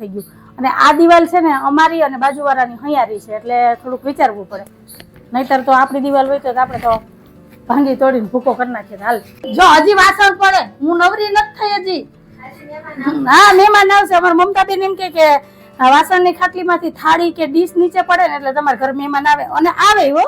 થઈ ગયું. અને આ દિવાલ છે ને અમારી અને બાજુવાળાની હૈયારી છે, એટલે થોડુંક વિચારવું પડે. નહીતર તો આપણી દિવાલ હોય તો આપણે તો ભાંગી તોડીને ભૂકો કરી નાખીએ. હાલ જો હજી વાસણ પડે, હું નવરી નથી થઈ હજી. હા, મહેમાન આવશે. અમારા મમતાબેન એમ કે વાસણની ખાટલીમાંથી થાળી કે ડીશ નીચે પડે ને એટલે તમારા ઘર મહેમાન આવે, અને આવે હો.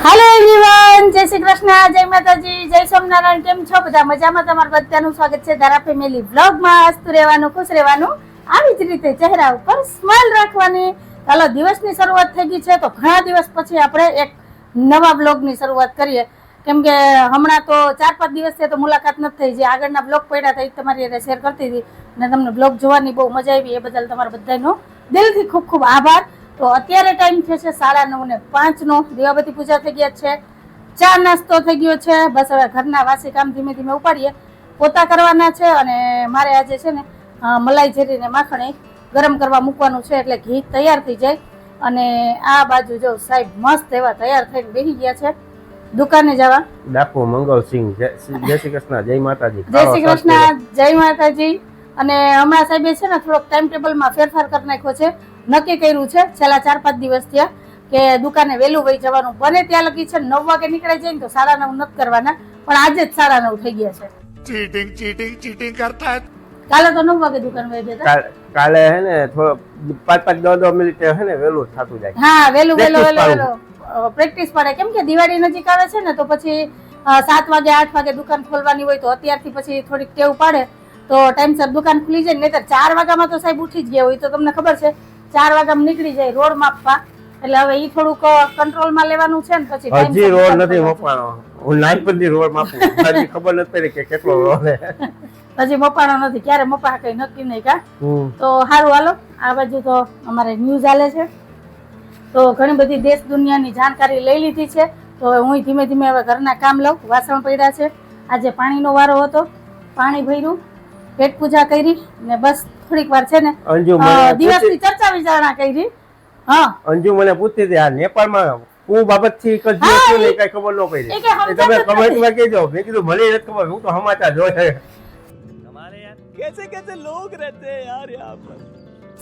હેલો એવરીવન, જય શ્રી કૃષ્ણ, જય માતાજી, જય સોમનારાયણ. કેમ છો બધા? મજામાં? તમારું બધાનું સ્વાગત છે ધારા ફેમિલી વ્લોગમાં. હસતું રહેવાનું, ખુશ રહેવાનું, આવી જ રીતે ચહેરા ઉપર સ્માઈલ રાખવાની. ચાલો, દિવસની શરૂઆત થઈ ગઈ છે તો ઘણા દિવસ પછી આપણે એક નવા બ્લોગની શરૂઆત કરીએ. કેમ કે હમણાં તો 4-5 દિવસથી તો મુલાકાત નથી થઈ. જે આગળના બ્લોગ પડ્યા હતા એ તમારી સાથે શેર કરતી હતી અને તમને બ્લોગ જોવાની બહુ મજા આવી. એ બદલ તમારા બધાનો દિલથી ખૂબ ખૂબ આભાર. તો અત્યારે ટાઈમ થયો છે 9:05. દીવાબત્તી પૂજા થઈ ગયા છે, ચા નાસ્તો થઈ ગયો છે. બસ હવે ઘરના વાસી કામ ધીમે ધીમે ઉપાડીએ, પોતા કરવાના છે. અને મારે આજે છે ને મલાઈ જીરીને માખણ ગરમ કરવા મૂકવાનું છે, એટલે ઘી તૈયાર થઈ જાય. અને આ બાજુ જો સાહેબ મસ્ત એવા તૈયાર થઈને બેસી ગયા છે દુકાને જવા. ડાકુ મંગલસિંહ, જય શ્રી કૃષ્ણ, જય માતાજી. જય શ્રી કૃષ્ણ, જય માતાજી. અને હમણાં સાહેબે છે ને થોડોક ટાઈમ ટેબલમાં ફેરફાર કરી નાખ્યો છે. નક્કી કર્યું છે છેલ્લા 4-5 દિવસ થયા કે દુકાને વહેલું વહી જવાનું. બને ત્યાં લગી છે 9 વાગે નીકળાઈ જાય ને તો 9:30 નથી કરવાના, પણ આજે જ 9:30 થઈ ગયા છે. ચીટિંગ ચીટિંગ ચીટિંગ કરતા है. કાલે તો 9 વાગે દુકાન વહી ગયા હતા. કાલે હે ને થોડો 5-10 મિનિટ હે ને વહેલું થતું જાય. હા, વહેલું પ્રેક્ટિસ પડે. કેમ કે દિવાળી નજીક આવે છે ને તો પછી 7 વાગે 8 વાગે દુકાન ખોલવાની હોય, તો અત્યારથી પછી થોડીક ટેવ પાડે તો ટાઈમસર દુકાન ખુલી જાય. નહીતર 4 વાગ્યામાં તો સાહેબ ઉઠી જ ગયા હોય. તો તમને ખબર છે 4 વાગ્યામાં નીકળી જાય રોડ માપવા. એટલે હવે એ થોડુંક કંટ્રોલમાં લેવાનું છે ને પછી હજી રોડ નથી મપાણો. હું નાનપણથી રોડ માપું, હજી ખબર નથી પડી કે કેટલો રોડ છે. હજી મપાણો નથી, ક્યારે મપા કઈ નક્કી નહીં. કા તો સારું, હાલો. આ બાજુ તો અમારે ન્યૂઝ હાલે છે, તો ઘણી બધી દેશ દુનિયાની જાણકારી લઈ લીધી છે. તો હવે હું ધીમે ધીમે હવે ઘરના કામ લઉં. વાસણ પડ્યા છે, આજે પાણીનો વારો હતો, પાણી ભર્યું, પેટ પૂજા કરી ને બસ થોડીક વાર છે ને દિવસની ચર્ચા વિચારણા કરી. હા, અંજુ મને પૂછતી હતી આ નેપાળમાં હું બાબતથી કઈ ખબર ન પડી. તમે કમેન્ટમાં કહેજો. મેં કીધું મને નથી ખબર, હું તો સમાચાર જોયા. कैसे कैसे लोग रहते हैं यार यहाँ पर.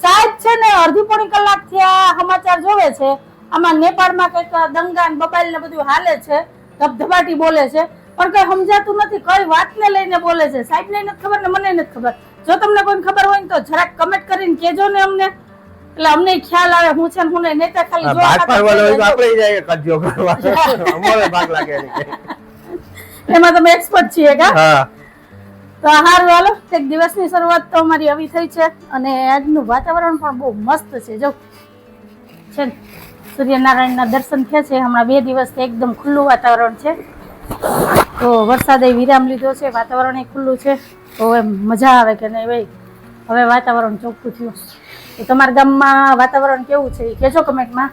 સાહેબ છે ને અડધી પોણી કલાક થી આ સમાચાર જોવે છે. આમાં નેપાળમાં કઈક દંગા ને બબાલ ને બધું હાલે છે, ધબધબાટી બોલે છે, પણ કઈ સમજાતું નથી કઈ વાતને લઈને બોલે છે. સાહેબ ને નથી ખબર ને મને નથી ખબર. જો તમને કોઈ ખબર હોય ને તો જરાક કમેન્ટ કરીને કેજો ને અમને, એટલે અમને ખ્યાલ આવે હું છે ને હું નહીં તો ખાલી જો આપણે જાય કજ્જો કરવા અમારે ભાગ લાગે એમાં તમે એક્સપર્ટ છીએ કા? હા. તો હારું, હાલો. એક દિવસની શરૂઆત તો અમારી આવી થઈ છે. અને આજનું વાતાવરણ પણ બહુ મસ્ત છે. જો છે ને સૂર્યનારાયણના દર્શન થયા છે. હમણાં 2 દિવસથી એકદમ ખુલ્લું વાતાવરણ છે. તો વરસાદે વિરામ લીધો છે, વાતાવરણ ખુલ્લું છે. તો હવે મજા આવે કે નહીં ભાઈ, હવે વાતાવરણ ચોખ્ખું થયું. તો તમારા ગામમાં વાતાવરણ કેવું છે એ કહેજો કમેન્ટમાં.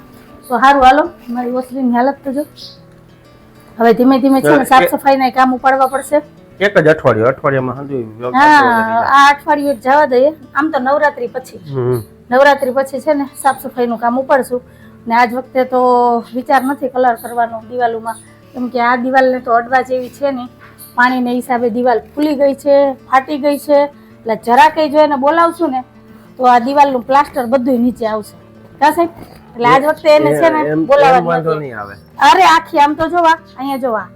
તો સારું, હાલો. મારી ઓસરીની હાલત તો જો હવે ધીમે ધીમે છે ને સાફ સફાઈના કામ ઉપાડવા પડશે. એક જ અઠવાડિયામાં સમજુ હા આ અઠવાડિયું જ જવા દઈએ. આમ તો નવરાત્રી પછી છે ને સાફ સફાઈનું કામ ઉપાડશું. ને આજ વખતે તો વિચાર નથી કલર કરવાનો દિવાલોમાં, કેમ કે આ દિવાલને તો અડવા જેવી છે નહીં. પાણીના હિસાબે દિવાલ ફૂલી ગઈ છે, ફાટી ગઈ છે. એટલે જરા કઈ જો એને બોલાવશું ને તો આ દિવાલનું પ્લાસ્ટર બધું નીચે આવશે. કા સાહેબ? એટલે આજ વખતે એને છે ને બોલાવવાનું નહીં આવે. અરે આખી આમ તો જોવા, અહીંયા જોવા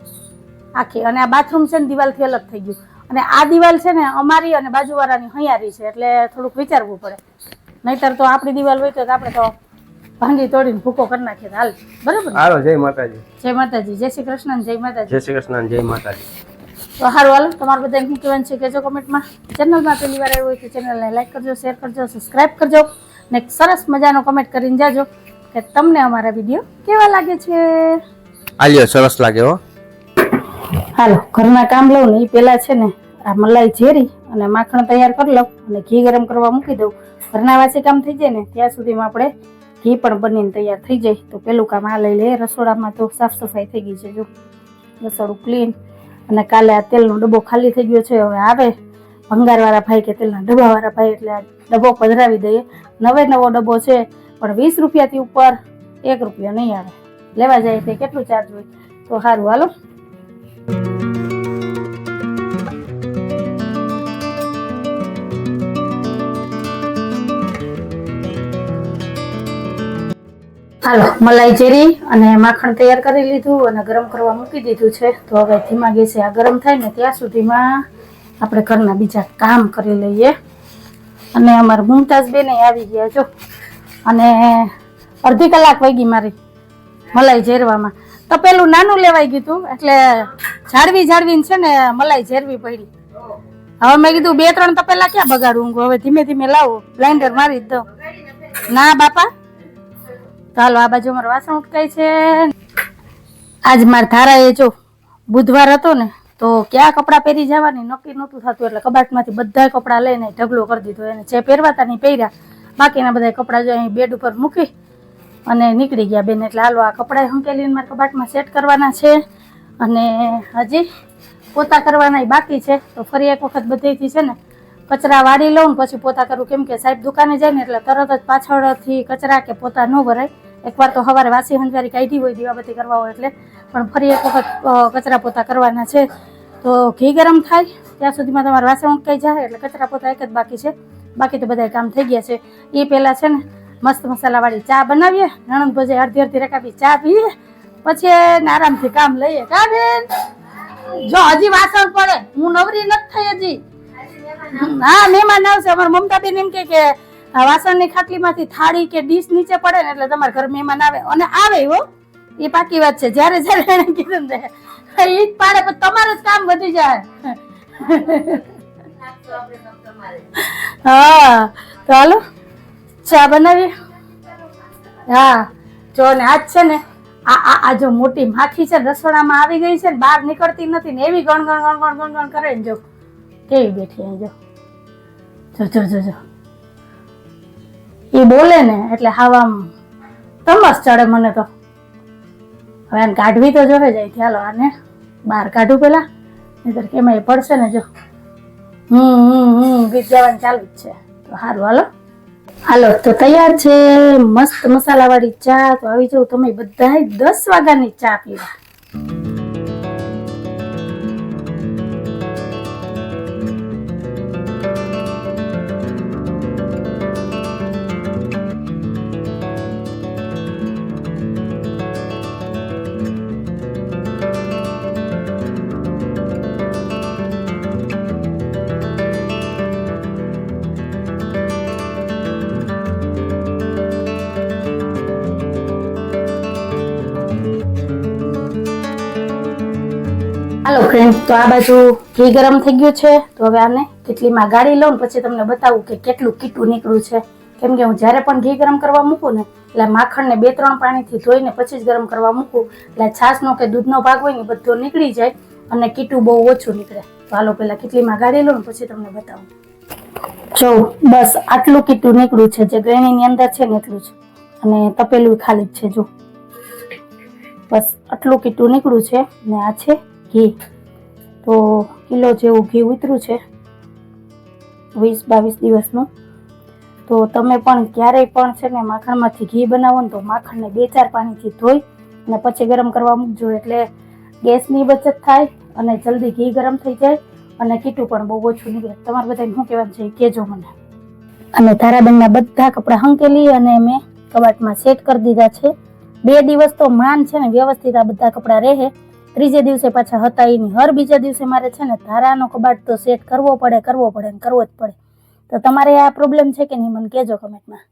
આખી. અને આ બાથરૂમ છે ને દિવાલથી અલગ થઈ ગયું. અને આ દિવાલ છે ને અમારી અને બાજુવાળાની હૈયારી છે, એટલે થોડુંક વિચારવું પડે. નહીતર તો આપણી દિવાલ હોય તો આપણે તો ભાંગી તોડીને ભૂકો કરી નાખીએ. હાલ બરોબર. હાલો, જય માતાજી. જય માતાજી, જય શ્રી કૃષ્ણ, જય માતાજી. જય શ્રી કૃષ્ણ, જય માતાજી. તો સારું હાલો, તમારે બધા શું કહેવાનું છે કહેજો કમેન્ટમાં. ચેનલમાં પહેલી વાર આવ્યું હોય તો ચેનલને લાઈક કરજો, શેર કરજો, સબસ્ક્રાઈબ કરજો. ને સરસ મજાનો કમેન્ટ કરીને જાજો કે તમને અમારા વિડીયો કેવા લાગે છે. આલ્યો સરસ લાગે હો. હાલો ઘરના કામ લઉં ને એ પહેલા છે ને આ મલાઈ ઝેરી અને માખણ તૈયાર કરી લઉં અને ઘી ગરમ કરવા મૂકી દઉં. ઘરના વાસી કામ થઈ જાય ને ત્યાં સુધીમાં આપણે ઘી પણ બનીને તૈયાર થઈ જાય. તો પેલું કામ આ લઈ લે. રસોડામાં તો સાફ સફાઈ થઈ ગઈ છે, જો રસોડું ક્લીન. અને કાલે આ તેલનો ડબ્બો ખાલી થઈ ગયો છે. હવે આવે ભંગારવાળા ભાઈ કે તેલના ડબ્બાવાળા ભાઈ એટલે આ ડબ્બો પધરાવી દઈએ. નવો ડબ્બો છે પણ 20 રૂપિયાથી ઉપર 1 રૂપિયા નહીં આવે. લેવા જાય તે કેટલું ચાર્જ હોય. તો સારું હાલો. હાલો મલાઈ ઝેરી અને માખણ તૈયાર કરી લીધું અને ગરમ કરવા મૂકી દીધું છે. તો હવે ધીમા ગેસે આ ગરમ થાય ને ત્યાં સુધીમાં આપણે ઘરના બીજા કામ કરી લઈએ. અને અમારા મુમતાઝ બેન આવી ગયા જો. અને અડધી કલાક વહી ગઈ મારી મલાઈ ઝેરવામાં. તો પેલું નાનું લેવાઈ ગયું હતું એટલે જાળવીને છે ને મલાઈ ઝેરવી પડી. હવે મેં કીધું 2-3 તપેલા ક્યાં બગાડું, હવે ધીમે ધીમે લાવું, બ્લાઇન્ડર મારી જ દઉં. ના બાપા. ચાલો આ બાજુ મારું વાસણ ઉટકાય છે. આજ મારા ધારાએ જો બુધવાર હતો ને તો ક્યાં કપડાં પહેરી જવાની નક્કી નહોતું થતું, એટલે કબાટમાંથી બધા કપડાં લઈને ઢગલો કરી દીધો. એને જે પહેરવાતા નહીં પહેર્યા, બાકીના બધા કપડાં જો અહીં બેડ ઉપર મૂકી અને નીકળી ગયા બેન. એટલે હાલો આ કપડાં હંકેલીને મારા કબાટમાં સેટ કરવાના છે અને હજી પોતા કરવાના બાકી છે. તો ફરી એક વખત બધેથી છે ને કચરા વાળી લઉં ને પછી પોતા કરું, કેમ કે સાહેબ દુકાને જાય ને એટલે તરત જ પાછળથી કચરા કે પોતા ન ભરાય. એકવાર તો સવારે વાસી હંજવારી કાઢી હોય દીવાબત્તી કરવા હોય એટલે, પણ ફરી એક વખત કચરા પોતા કરવાના છે. તો ઘી ગરમ થાય ત્યાં સુધીમાં તમારે વાસણ ઉટકાઈ જાય એટલે કચરા પોતા એક જ બાકી છે. બાકી તો બધા કામ થઈ ગયા છે. એ પહેલાં છે ને મસ્ત મસાલાવાળી ચા બનાવીએ, નણંદ ભજે અડધી રકાબી ચા પીએ, પછી આરામથી કામ લઈએ. કા બેન? જો હજી વાસણ પડે, હું નવરી નથી થઈ હજી. હા મહેમાન આવશે. અમારા મમતા બેન એમ કે વાસણની ખાટલીમાંથી થાળી કે ડીશ નીચે પડે ને એટલે તમારા ઘર મહેમાન આવે. અને આવે હો, એ પાકી વાત છે. જ્યારે એને કીધું ને એ જ પાડે, પણ તમારું જ કામ વધી જાય. હા તો હાલો ચા બનાવીએ. હા જો ને આજ છે ને આ જો મોટી માખી છે રસોડામાં આવી ગઈ છે ને, બહાર નીકળતી નથી ને એવી ગણ કરે ને જો કેવી બેઠી અહીં જો એ બોલે ને એટલે હાવ આમ તમસ ચડે મને તો. હવે આને કાઢવી તો જોવે જાય. ચાલો આને બહાર કાઢું પેલા, નહીતર કેમાં એ પડશે ને. જો ગીત ગાવાનું ચાલુ જ છે. તો સારું હાલો તો તૈયાર છે મસ્ત મસાલાવાળી ચા. તો આવી જાવ તમે બધા 10 વાગ્યાની ચા પીવા. હાલો ફ્રેન્ડ, તો આ બાજુ ઘી ગરમ થઈ ગયું છે. તો હવે આને કેટલીમાં ગાળી લઉં પછી તમને બતાવું કે કેટલું કીટું નીકળ્યું છે. કેમ કે હું જ્યારે પણ ઘી ગરમ કરવા મૂકું ને એટલે માખણને 2-3 પાણીથી ધોઈને પછી જ ગરમ કરવા મૂકું, એટલે છાશનો કે દૂધનો ભાગ હોય ને બધો નીકળી જાય અને કીટું બહુ ઓછું નીકળે. તો હાલો પહેલા કેટલીમાં ગાળી લઉં પછી તમને બતાવું. જો બસ આટલું કીટું નીકળ્યું છે, જે ગળણીની અંદર છે ને એટલું જ. અને તપેલું ખાલી જ છે. જો બસ આટલું કીટું નીકળ્યું છે ને આ છે ઘી. તો તો કિલો જેવું ઘી ઉતર્યું છે 20-22 દિવસનું. તો તમે પણ ક્યારેય પણ છે ને માખણમાંથી ઘી બનાવો ને તો માખણને 2-4 પાણીથી ધોઈ અને પછી ગરમ કરવા મૂકજો, એટલે ગેસની બચત થાય અને જલ્દી ઘી ગરમ થઈ જાય અને કીટું પણ બહુ ઓછું નીકળે. તમારે બધાને શું કહેવાનું છે એ કહેજો મને. અને તારાબેનના બધા કપડાં હંકેલી અને મેં કબાટમાં સેટ કરી દીધા છે. 2 દિવસ તો માન છે ને વ્યવસ્થિત આ બધા કપડાં રહે, ત્રીજે દિવસે પાછા હતા ઈ નહીં. હર બીજા દિવસે મારે છે ને ધારાનો કબાટ તો સેટ કરવો પડે ને કરવો જ પડે. તો તમારે આ પ્રોબ્લેમ છે કે નહીં મને કહેજો કમેન્ટમાં.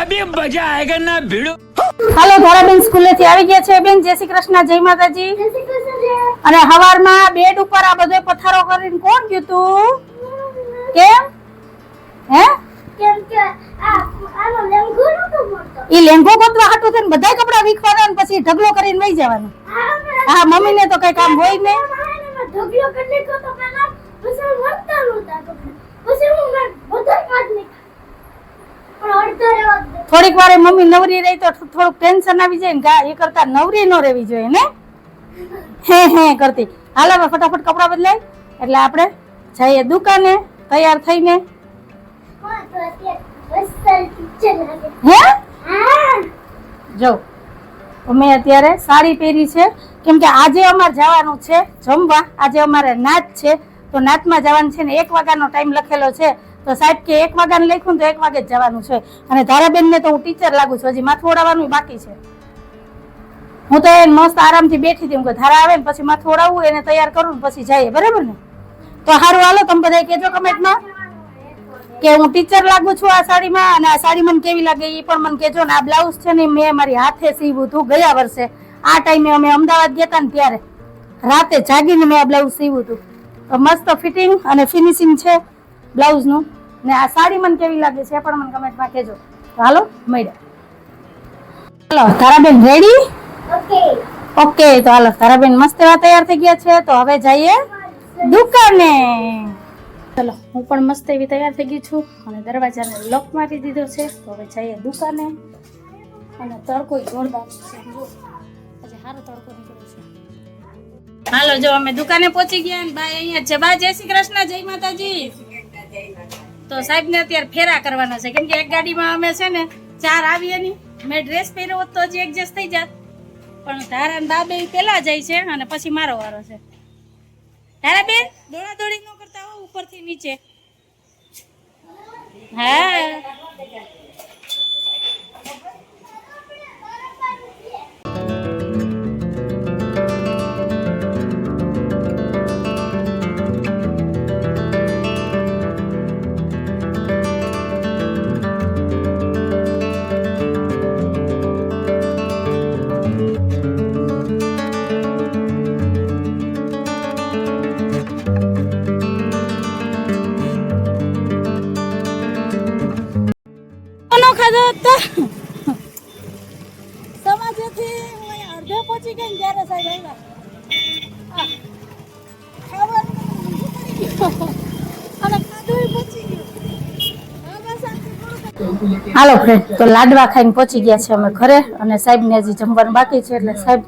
अभी मजा आएगा ना भिड़ो. હાલો ધારાબેન સ્કૂલેથી આવી ગયા છે. બેન જય શ્રી કૃષ્ણ, જય માતાજી. અને હવારમાં બેડ ઉપર આ બધો પથારો કરીને કોણ ગયું તું? કેમ હે? ઈ લેંગો ગોતવા હાટું થઈને બધાય કપડા વીખવાના અને પછી ઢગલો કરીને વહી જવાનું. હા, મમ્મીને તો કઈ કામ હોય નહીં. થોડીક વાર મમ્મી નવરી રહી તો થોડુંક ટેન્શન આવી જાય ને, એ કરતા નવરી ન રહેવી જોઈએ ને, હે કરતી. હાલ હવે ફટાફટ કપડા બદલાય એટલે આપણે જઈએ દુકાને તૈયાર થઈને. હે જો મેં અત્યારે સાડી પહેરી છે કેમ કે આજે અમારે જવાનું છે જમવા. આજે અમારે નાચ છે તો નાચમાં જવાનું છે ને 1 વાગ્યાનો ટાઈમ લખેલો છે. તો સાહેબ કે 1 વાગ્યાને લખ્યું તો 1 વાગે જ જવાનું છે. અને ધારાબેન ને તો હું ટીચર લાગુ છું, હજી માથું ઓળાવવાનું બાકી છે. હું તો એને મસ્ત આરામથી બેઠી હતી, હું ધારા આવે ને પછી માથું ઓળાવવું એને તૈયાર કરું ને પછી જઈએ, બરાબર ને? તો સારું, હાલો તમે બધા કહેજો કમેન્ટમાં કે હું ટીચર લાગુ છું આ સાડીમાં, અને આ સાડી મને કેવી લાગે એ પણ મને કહેજો. ને આ બ્લાઉઝ છે ને મેં મારી હાથે સીવ્યું હતું ગયા વર્ષે. આ ટાઈમે અમે અમદાવાદ ગયા હતા ને ત્યારે રાતે જાગીને મેં આ બ્લાઉઝ સીવ્યું હતું. તો મસ્ત ફિટિંગ અને ફિનિશિંગ છે બ્લાઉઝનું. ને આ સાડી મને કેવી લાગે છે પણ મને કમેન્ટમાં કહેજો. હાલો મળ્યા. હાલો તારાબેન રેડી? ઓકે. તો હાલો તારાબેન મસ્ત એવા તૈયાર થઈ ગયા છે. તો હવે જઈએ દુકાને. ચલો હું પણ મસ્ત એવી તૈયાર થઈ ગઈ છું અને દરવાજાને લોક મારી દીધો છે. તો હવે જઈએ દુકાને. અને તડકો જોરદાર છે, આજે સારો તડકો નીકળ્યો છે. હાલો જો અમે દુકાને પહોંચી ગયા ને ભાઈ અહીંયા છે. બા જય શ્રી કૃષ્ણ, જય માતાજી. તો સાહેબ ને અત્યારે ફેરા કરવાના છે કેમ કે એક ગાડીમાં અમે છે ને 4 આવીએ નહીં. મેં ડ્રેસ પહેર્યો હોત તો હજી એડજસ્ટ થઈ જાત, પણ ધારા બા બે પેલા જાય છે અને પછી મારો વારો છે. ધારા બેન દોડા દોડી ન કરતા હો ઉપરથી નીચે. હા ખાધો તો સમાજથી હું અડધે પહોંચી ગઈ ત્યારે સાહેબ આવ્યા. ખાવાનું પડી ગયું અને ખાધું પહોંચી ગયું. હાલો ફ્રેન્ડ, તો લાડવા ખાઈને પહોંચી ગયા છે અમે ઘરે અને સાહેબ ને હજી જમવાનું બાકી છે એટલે સાહેબ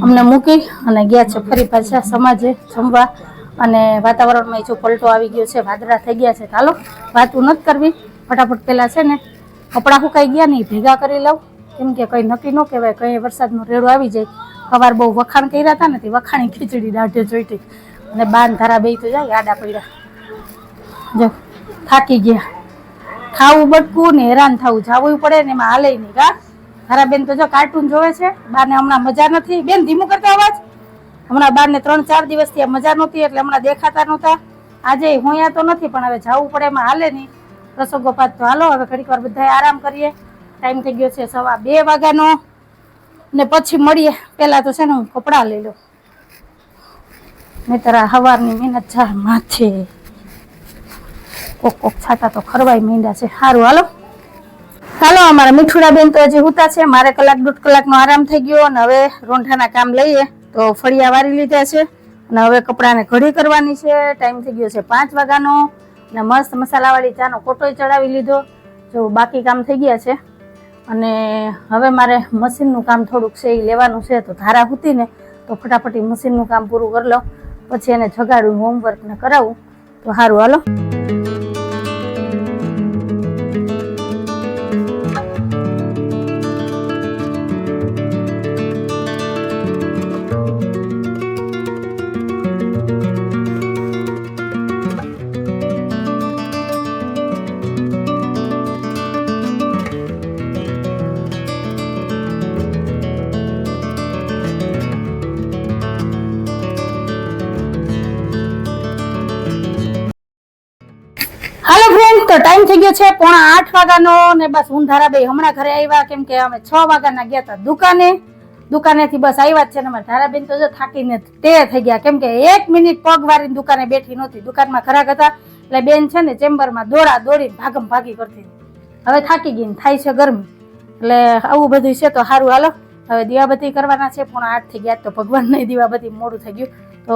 અમને મૂકી અને ગયા છે ફરી પાછા સમાજે જમવા. અને વાતાવરણમાં જો પલટો આવી ગયો છે, વાદળા થઈ ગયા છે. હાલો વાતું નથી કરવી, ફટાફટ પેલા છે ને કપડાં સુકાઈ ગયા નહીં ભેગા કરી લઉં, કેમ કે કંઈ નક્કી ન કહેવાય, કંઈ વરસાદનું રેડું આવી જાય. સવાર બહુ વખાણ કર્યા હતા ને તે વખાણી ખીચડી દાઢે જોઈતી અને બાન ધારા બે તો જાય આડા પડ્યા. જો થાકી ગયા, ખાવું બટકું ને હેરાન થવું, જવું પડે ને એમાં હાલે નહીં. કા ધારા બેન તો જો કાર્ટૂન જોવે છે, બાને હમણાં મજા નથી. બેન ધીમું કરતા અવાજ. હમણાં બારને 3-4 દિવસથી મજા નહોતી એટલે હમણાં દેખાતા નહોતા. આજે હોયા તો નથી પણ હવે જવું પડે એમાં હાલે નહીં. રસોગોપાત તો હાલો હવે ઘડીક વાર બધા આરામ કરીએ. ટાઈમ થઈ ગયો છે 2:15 વાગ્યાનો ને પછી મળીએ. પેલા તો છે ને હું કપડાં લઈ લઉં, નહીતર સવારની મહેનત જા માથે. કોક છાતા તો ખરવાય મીંડા છે. સારું હાલો હાલો અમારા મીઠુડા બેન તો હજી હુતા છે. મારે 1-1.5 કલાકનો આરામ થઈ ગયો અને હવે રોંઢાના કામ લઈએ તો ફળિયા વારી લીધા છે અને હવે કપડાને ઘડી કરવાની છે. ટાઈમ થઈ ગયો છે 5 વાગ્યાનો અને મસ્ત મસાલાવાળી ચાનો કોટોય ચડાવી લીધો. જો બાકી કામ થઈ ગયા છે અને હવે મારે મશીનનું કામ થોડુંક છે એ લેવાનું છે. તો ધારા હુતી ને તો ફટાફટ મશીનનું કામ પૂરું કરી લઉં, પછી એને જગાડું, હોમવર્ક ને કરાવું. તો સારું હાલો. હાલો ફ્રેન્ડ, તો ટાઈમ થઈ ગયો છે 7:45 વાગ્યાનો ને બસ હું ધારા બે હમણાં ઘરે આવ્યા, કેમ કે અમે 6 વાગ્યાના ગયા હતા દુકાનેથી બસ આવ્યા જ છે ને. અમારા ધારાબેન તો જો થાકીને તે થઈ ગયા, કેમ કે 1 મિનિટ પગ વારીને દુકાને બેઠી નહોતી. દુકાનમાં ઘરાક હતા એટલે બેન છે ને ચેમ્બરમાં દોડીને ભાગમ ભાગી કરતી. હવે થાકી ગઈ ને થાય છે ગરમી, એટલે આવું બધું છે. તો સારું હાલો હવે દીવાબત્તી કરવાના છે. 7:45 થઈ ગયા તો ભગવાન નહીં દીવાબત્તી મોડું થઈ ગયું. તો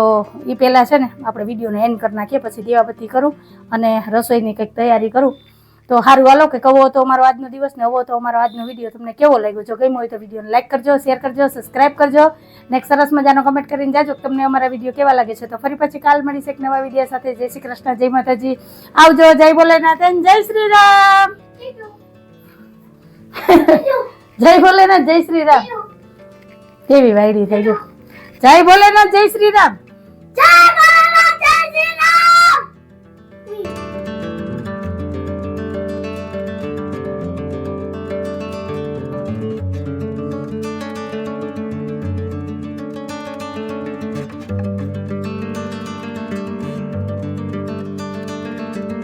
એ પહેલાં છે ને આપણે વિડીયોને એન્ડ કરી નાખીએ, પછી દીવાબત્તી કરું અને રસોઈની કંઈક તૈયારી કરું. તો સારું હાલો કે કહો તો અમારો આજનો દિવસ ને હવે તો અમારો આજનો વિડીયો તમને કેવો લાગ્યો. જો ગમ્યો હોય તો વિડીયોને લાઈક કરજો, શેર કરજો, સબસ્ક્રાઈબ કરજો ને એક સરસ મજાનો કમેન્ટ કરીને જાજો તમને અમારા વિડીયો કેવા લાગે છે. તો ફરી પછી કાલ મળીશ એક નવા વિડીયો સાથે. જય શ્રી કૃષ્ણ, જય માતાજી, આવજો, જય ભોલેનાથ, જય શ્રી રામ. જય ભોલેનાથ, જય શ્રી રામ. કેવી વાયડી થઈ ગઈ. જય ભોલેનાથ, જય શ્રી રામ.